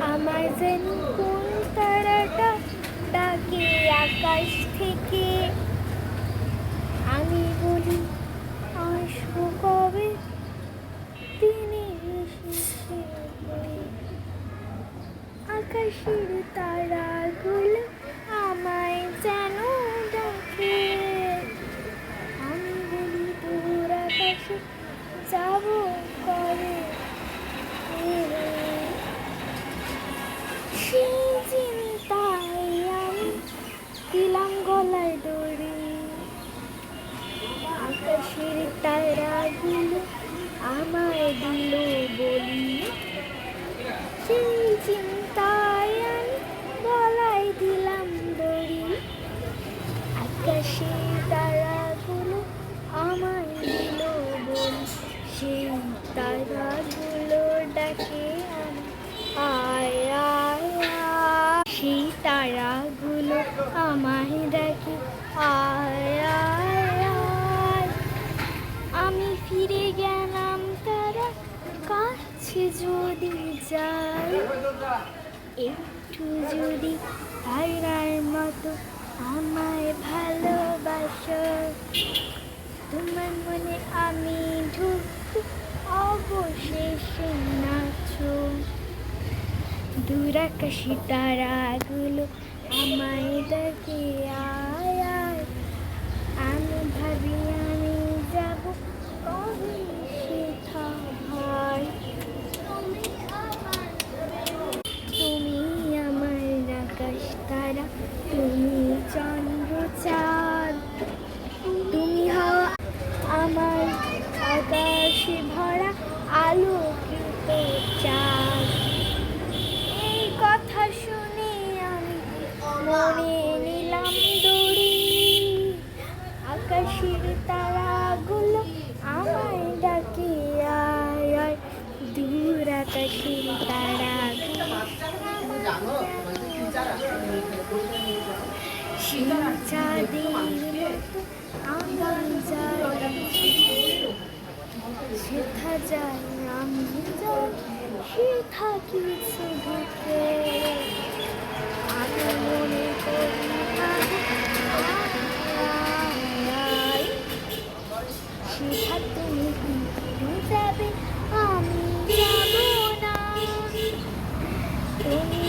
আমার যেন কোন তারাটা ডাকে আকাশ থেকে। আমি বলি আসবো কবে, তিনি এসেছে বলে। আকাশের তারাগুলো আমায় যেন ডাকে। আমি বলি দূর আকাশে যাব কবে। সেই চিন্তায় আমি দিলাম গলায় দড়ি। আকাশের তারাগুলো আমায় দিল বলি। সেই চিন্তায় আমি গলায় দিলাম দড়ি। আকাশের তারাগুলো আমায় দিল বলি। সেই তারাগুলো ডাকে আয় আয় আয়। সেই তারাগুলো আমায় ডাকে আয় আয় আয়। আমি ফিরে গেলাম তারা কাছে যদি যাই। একটু যদি তারার মতো আমায় ভালোবাসো। তোমার মনে আমি ঢুকতে অবশেষে নাচো। দূর আকাশে তারাগুলো আমায় ডাকে আয় আয়। আমি ভাবি আমি যাব কবে সেথা হয়। তুমি আমার আকাশ তারা, তুমি চন্দ্র চাঁদ। তুমি হও আমার আকাশে ভরা আলোকিত চাঁদ। এই কথা শুনে আমি মনে নিলাম দড়ি। আকাশের তারাগুলো আমায় ডাকে আয় আয়। দূর আকাশের তারাগুলো সেই চাঁদের মতো আমি যাই। সেথা যাই আমি যাই, সেথা কিছু ঢুকে। আমি মনে করি সেথা তুমি যাবে, আমি যাব না। তুমি